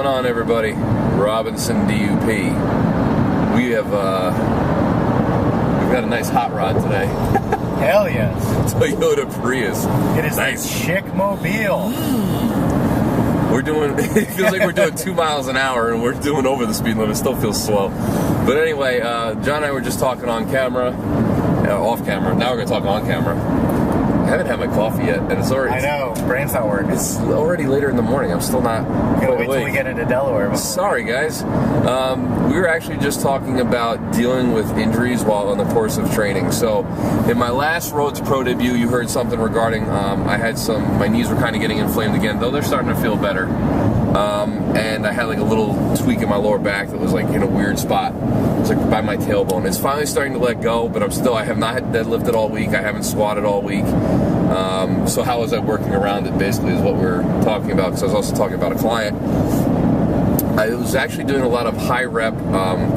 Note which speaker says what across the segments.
Speaker 1: on, everybody? Robinson DUP. We've got a nice hot rod today.
Speaker 2: Hell yes.
Speaker 1: Toyota Prius.
Speaker 2: It is
Speaker 1: nice.
Speaker 2: a chic mobile.
Speaker 1: We're doing, it feels like we're doing 2 miles an hour and we're doing over the speed limit. It still feels slow. But anyway, John and I were just talking on camera, off camera. Now we're going to talk on camera. I haven't had my coffee yet, and it's already...
Speaker 2: I know, brain's not working.
Speaker 1: It's already later in the morning. I'm still not
Speaker 2: Gotta wait till we get into Delaware.
Speaker 1: Sorry, guys. We were actually just talking about dealing with injuries while on the course of training. So, in my last Road to Pro debut, you heard something regarding I had my knees were kind of getting inflamed again, though they're starting to feel better. And I had like a little tweak in my lower back that was like in a weird spot. It was like by my tailbone. It's finally starting to let go, but I have not deadlifted all week. I haven't squatted all week. So how was I working around it, basically, is what we're talking about, because I was also talking about a client. I was actually doing a lot of high rep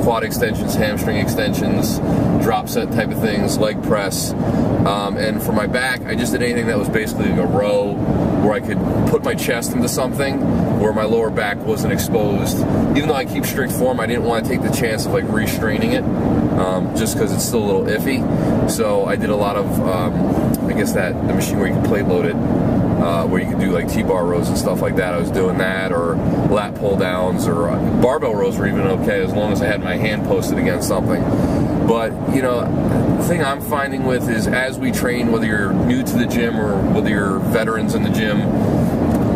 Speaker 1: quad extensions, hamstring extensions, drop set type of things, leg press. And for my back, I just did anything that was basically like a row where I could put my chest into something where my lower back wasn't exposed. Even though I keep strict form, I didn't want to take the chance of like restraining it, just because it's still a little iffy. So I did a lot of, I guess the machine where you can plate load it, where you can do like T-bar rows and stuff like that. I was doing that, or lat pull downs, or barbell rows were even okay as long as I had my hand posted against something. But, you know, the thing I'm finding with is as we train, whether you're new to the gym or whether you're veterans in the gym,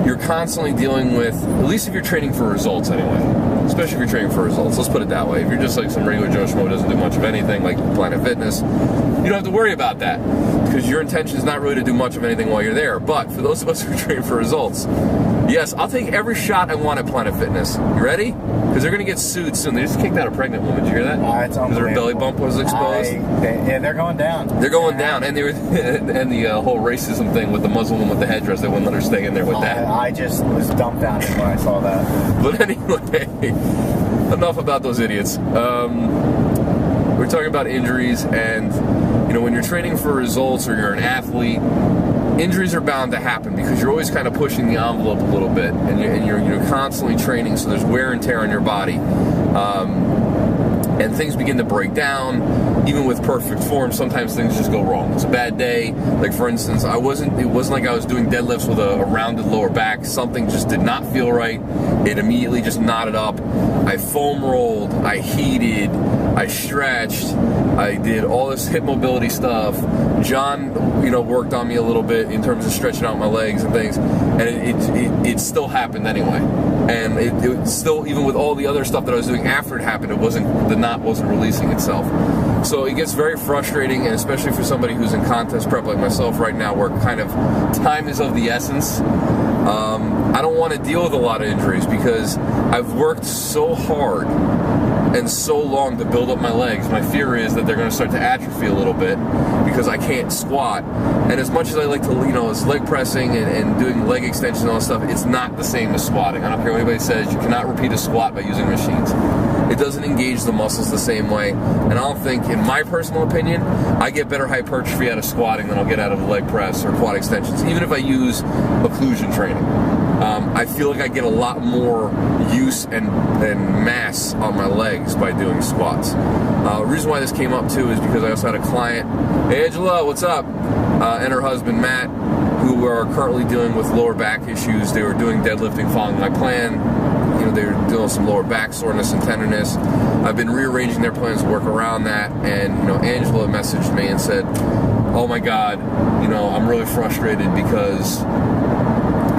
Speaker 1: you're constantly dealing with, at least if you're training for results anyway, especially if you're training for results, let's put it that way. If you're just like some regular Joe Schmo who doesn't do much of anything, like Planet Fitness, you don't have to worry about that, because your intention is not really to do much of anything while you're there. But for those of us who train for results, yes, I'll take every shot I want at Planet Fitness. You ready? Because they're going to get sued soon. They just kicked out a pregnant woman. Did you hear that?
Speaker 2: It's
Speaker 1: because her belly bump was exposed.
Speaker 2: Yeah, they're going down.
Speaker 1: They're going down, and and the whole racism thing with the Muslim woman with the headdress. They wouldn't let her stay in there with that.
Speaker 2: I just was dumbfounded when I saw that.
Speaker 1: But anyway, enough about those idiots. We're talking about injuries, and you know, when you're training for results or you're an athlete, injuries are bound to happen because you're always kind of pushing the envelope a little bit, and you're constantly training, so there's wear and tear on your body, and things begin to break down. Even with perfect form, sometimes things just go wrong. It's a bad day. Like for instance, it wasn't like I was doing deadlifts with a rounded lower back. Something just did not feel right. It immediately just knotted up. I foam rolled, I heated, I stretched, I did all this hip mobility stuff. John, you know, worked on me a little bit in terms of stretching out my legs and things, and it still happened anyway. And it still, even with all the other stuff that I was doing after it happened, the knot wasn't releasing itself. So it gets very frustrating, and especially for somebody who's in contest prep like myself right now, where kind of time is of the essence. I don't want to deal with a lot of injuries because I've worked so hard and so long to build up my legs. My fear is that they're going to start to atrophy a little bit because I can't squat. And as much as I like to, you know, it's leg pressing and doing leg extensions and all that stuff, it's not the same as squatting. I don't care what anybody says, you cannot repeat a squat by using machines. It doesn't engage the muscles the same way. And I don't think, in my personal opinion, I get better hypertrophy out of squatting than I'll get out of leg press or quad extensions, even if I use occlusion training. I feel like I get a lot more use and mass on my legs by doing squats. The reason why this came up too is because I also had a client, hey Angela, what's up? And her husband Matt, who are currently dealing with lower back issues. They were doing deadlifting following my plan. You know, they were dealing with some lower back soreness and tenderness. I've been rearranging their plans to work around that, and you know, Angela messaged me and said, oh my God, you know, I'm really frustrated because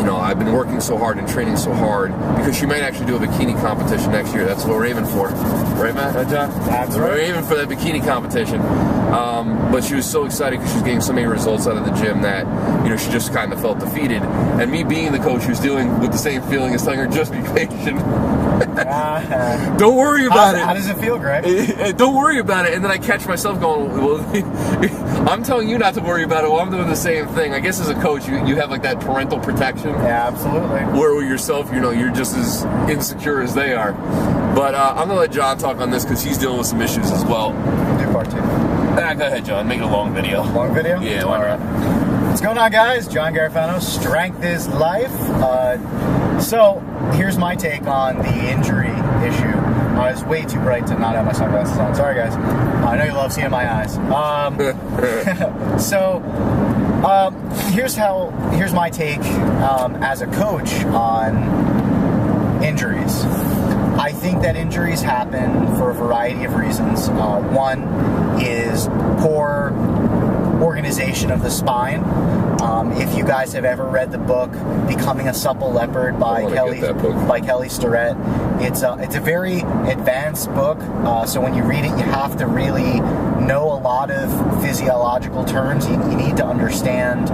Speaker 1: I've been working so hard and training so hard, because she might actually do a bikini competition next year. That's what we're aiming for. Right, Matt? John?
Speaker 2: That's right.
Speaker 1: We're aiming for that bikini competition. But she was so excited because she was getting so many results out of the gym that, you know, she just kind of felt defeated. And me being the coach who's dealing with the same feeling as telling her, just be patient. Don't worry about it.
Speaker 2: How does it feel, Greg?
Speaker 1: Don't worry about it. And then I catch myself going, well, I'm telling you not to worry about it. Well, I'm doing the same thing. I guess as a coach, you have like that parental protection.
Speaker 2: Yeah, absolutely.
Speaker 1: Where with yourself, you know, you're just as insecure as they are. But I'm going to let John talk on this because he's dealing with some issues as well.
Speaker 2: We'll do part two.
Speaker 1: Go ahead, John. Make it a long video.
Speaker 2: Long video?
Speaker 1: Yeah, why not?
Speaker 2: What's going on, guys? John Garifano, Strength is Life. So here's my take on the injury issue. I was way too bright to not have my sunglasses on. Sorry, guys. I know you love seeing my eyes. Here's my take as a coach on injuries. I think that injuries happen for a variety of reasons. One is poor organization of the spine. If you guys have ever read the book "Becoming a Supple Leopard" by Kelly Starrett, it's a very advanced book. So when you read it, you have to really know a lot of physiological terms. You need to understand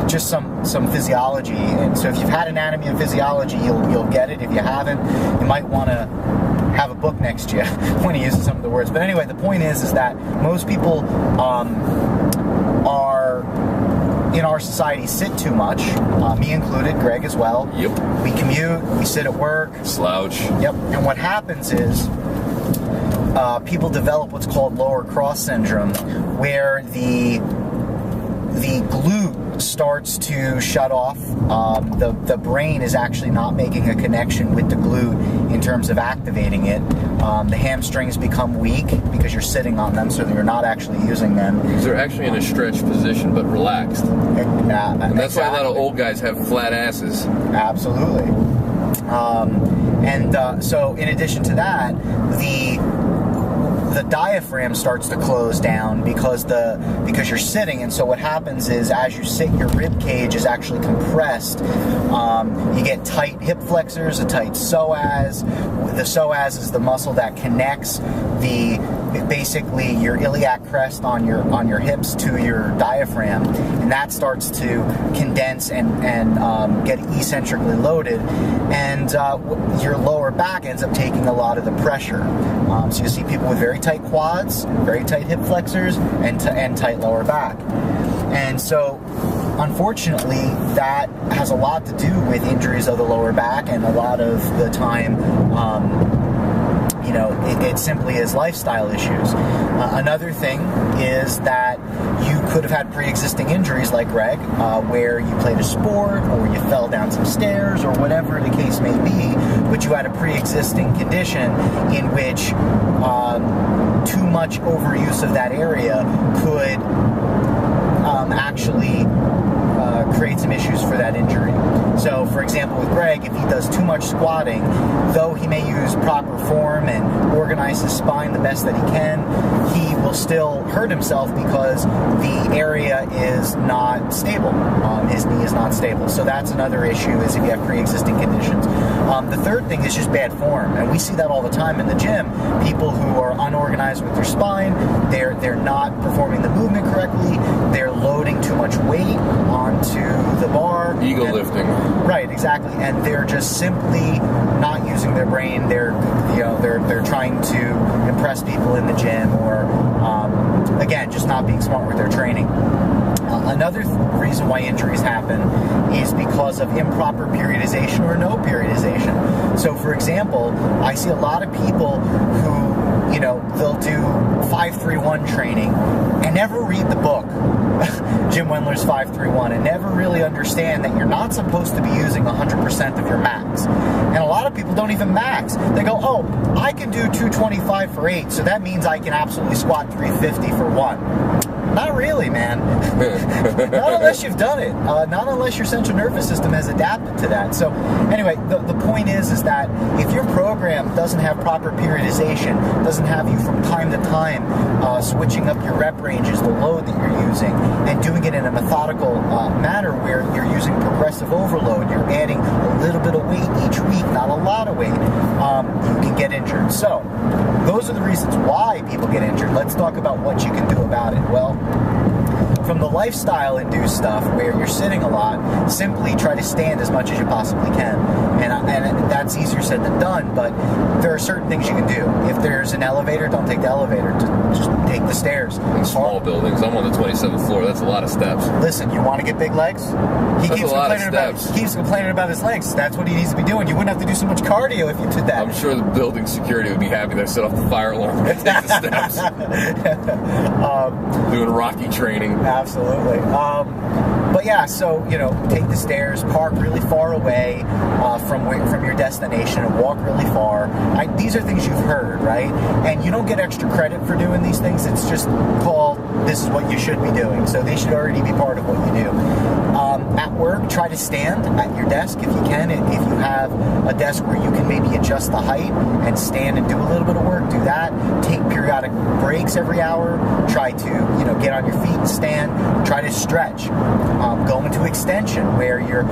Speaker 2: just some physiology. And so if you've had anatomy and physiology, you'll get it. If you haven't, you might want to have a book next to you when he uses some of the words. But anyway, the point is that most people are in our society sit too much, me included, Greg as well.
Speaker 1: Yep.
Speaker 2: We commute, we sit at work.
Speaker 1: Slouch.
Speaker 2: Yep. And what happens is people develop what's called lower cross syndrome, where the glute starts to shut off. The brain is actually not making a connection with the glute in terms of activating it. The hamstrings become weak because you're sitting on them, so you're not actually using them.
Speaker 1: Because they're actually in a stretched position, but relaxed. And that's why a lot of old guys have flat asses.
Speaker 2: Absolutely. So in addition to that, the diaphragm starts to close down because you're sitting, and so what happens is as you sit, your rib cage is actually compressed. You get tight hip flexors, a tight psoas. The psoas is the muscle that connects basically your iliac crest on your hips to your diaphragm, and that starts to condense and get eccentrically loaded, and your lower back ends up taking a lot of the pressure. So you see people with very tight quads, very tight hip flexors, and tight lower back. And so unfortunately, that has a lot to do with injuries of the lower back, and a lot of the time it simply is lifestyle issues. Another thing is that you could have had pre-existing injuries like Greg, where you played a sport or you fell down some stairs or whatever the case may be, but you had a pre-existing condition in which too much overuse of that area could actually create some issues for that injury. So, for example, with Greg, if he does too much squatting, though he may use proper form and organize his spine the best that he can, he will still hurt himself because the area is not stable. His knee is not stable. So that's another issue, is if you have pre-existing conditions. The third thing is just bad form, and we see that all the time in the gym. People who are unorganized with their spine, they're not performing the movement correctly, they're loading too much weight onto the bar.
Speaker 1: Ego lifting.
Speaker 2: Right, exactly. And they're just simply not using their brain. They're trying to impress people in the gym, or again, just not being smart with their training. Another reason why injuries happen is because of improper periodization or no periodization. So, for example, I see a lot of people who, they'll do 5-3-1 training and never read the book, Jim Wendler's 5-3-1, and never really understand that you're not supposed to be using 100% of your max. And a lot of people don't even max. They go, oh, I can do 225 for 8, so that means I can absolutely squat 350 for 1. Not really, man. Not unless you've done it. Not unless your central nervous system has adapted to that. So anyway, the point is that if your program doesn't have proper periodization, doesn't have you from time to time switching up your rep ranges, the load that you're using, and doing it in a methodical manner where you're using progressive overload, you're adding a little bit of weight each week, not a lot of weight, you can get injured. So those are the reasons why people get injured. Let's talk about what you can do about it. Well, from the lifestyle-induced stuff where you're sitting a lot, simply try to stand as much as you possibly can. And that's easier said than done, but there are certain things you can do. If there's an elevator, don't take the elevator. Just take the stairs.
Speaker 1: In small buildings, I'm on the 27th floor. That's a lot of steps.
Speaker 2: Listen, you want to get big legs? He keeps complaining about his legs. That's what he needs to be doing. You wouldn't have to do so much cardio if you did that.
Speaker 1: I'm sure the building security would be happy to set off the fire alarm and take the steps. Doing Rocky training.
Speaker 2: Absolutely. But yeah, so, you know, take the stairs, park really far away from your destination, and walk really far. These are things you've heard, right? And you don't get extra credit for doing these things. It's just called, this is what you should be doing. So they should already be part of what you do. At work, try to stand at your desk if you can. If you have a desk where you can maybe adjust the height and stand and do a little bit of work, do that. Take periodic breaks every hour. Try to, you know, get on your feet and stand. Try to stretch. Go into extension where you're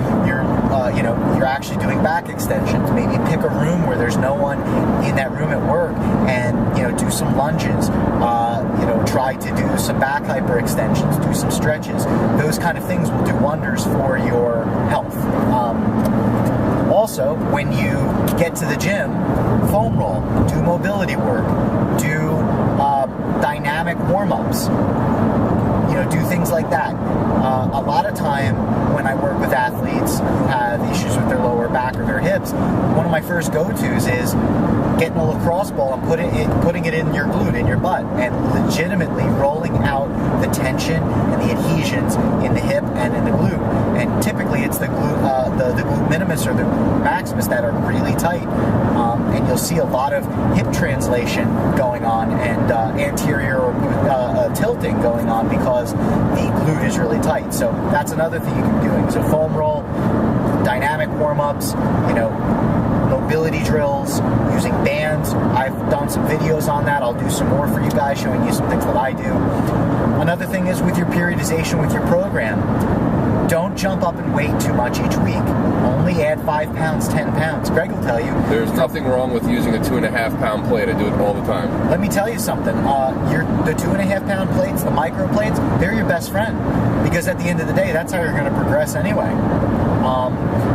Speaker 2: actually doing back extensions. Maybe pick a room where there's no one in that room at work, and, you know, do some lunges. Try to do some back hyperextensions, do some stretches. Those kind of things will do wonders for your health. Also, when you get to the gym, foam roll, do mobility work, do dynamic warm-ups. You know, do things like that. A lot of time when I work with athletes who have issues with their lower back or their hips, one of my first go-tos is getting a lacrosse ball and putting it in your glute, in your butt, and legitimately rolling out the tension and the adhesions in the hip and in the glute. And typically it's the glute, the glute minimus or the glute maximus that are really tight. And you'll see a lot of hip translation going on and anterior tilting going on because the glute is really tight. So that's another thing you can be doing. So foam roll, dynamic warm-ups, you know, mobility drills, using bands. I've done some videos on that. I'll do some more for you guys, showing you some things that I do. Another thing is with your periodization with your program, don't jump up and weight too much each week. Only add 5 pounds, 10 pounds. Greg will tell you.
Speaker 1: There's nothing wrong with using a 2.5 pound plate. I do it all the time.
Speaker 2: Let me tell you something. The 2.5 pound plates, the micro plates, they're your best friend. Because at the end of the day, that's how you're going to progress anyway.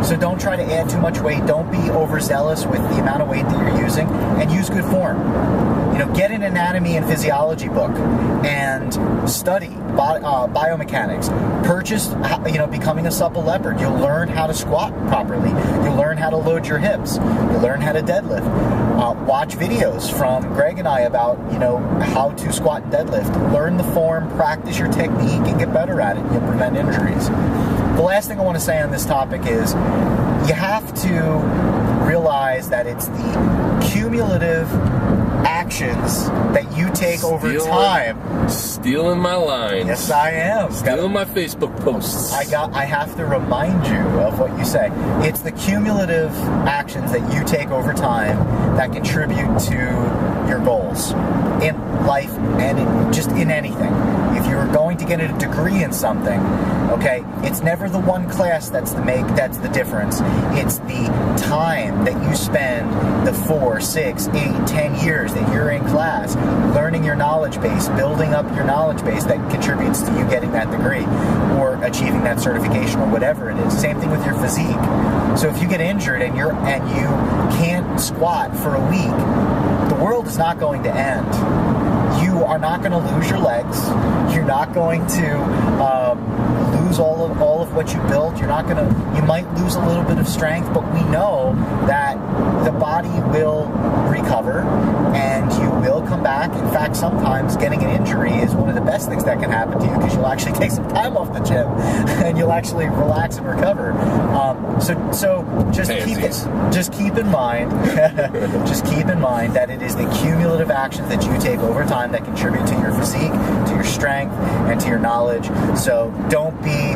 Speaker 2: So don't try to add too much weight. Don't be overzealous with the amount of weight that you're using, and use good form. You know, get an anatomy and physiology book and study biomechanics. Purchase, you know, Becoming a Supple Leopard. You'll learn how to squat properly. You'll learn how to load your hips. You'll learn how to deadlift. Watch videos from Greg and I about, you know, how to squat and deadlift. Learn the form, practice your technique, and get better at it. You'll prevent injuries. The last thing I want to say on this topic is you have to realize that it's the cumulative actions that you take over time.
Speaker 1: Stealing my lines.
Speaker 2: Yes, I am.
Speaker 1: Stealing my Facebook posts.
Speaker 2: I have to remind you of what you say. It's the cumulative actions that you take over time that contribute to your goals in life and just in anything. If you're going to get a degree in something, okay, it's never the one class that's the difference. It's the time that you spend, the 4, 6, 8, 10 years that you're in class, learning your knowledge base, building up your knowledge base that contributes to you getting that degree or achieving that certification or whatever it is. Same thing with your physique. So if you get injured and you can't squat for a week, the world is not going to end. You are not going to lose your legs. You're not going to lose all of what you built. You might lose a little bit of strength, but we know that the body will recover and you will come back. In fact, sometimes getting an injury is one of the best things that can happen to you because you'll actually take some time off the gym and you'll actually relax and recover. So just keep in mind that it is the cumulative actions that you take over time that contribute to your physique, to your strength, and to your knowledge. So don't be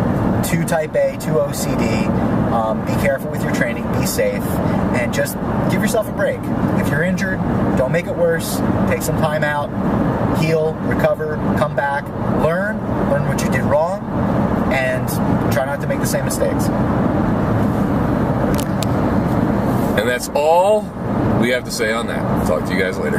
Speaker 2: too type A, too OCD. Be careful with your training, be safe, and just give yourself a break. If you're injured, don't make it worse. Take some time out, heal, recover, come back, learn what you did wrong, and try not to make the same mistakes.
Speaker 1: And that's all we have to say on that. Talk to you guys later.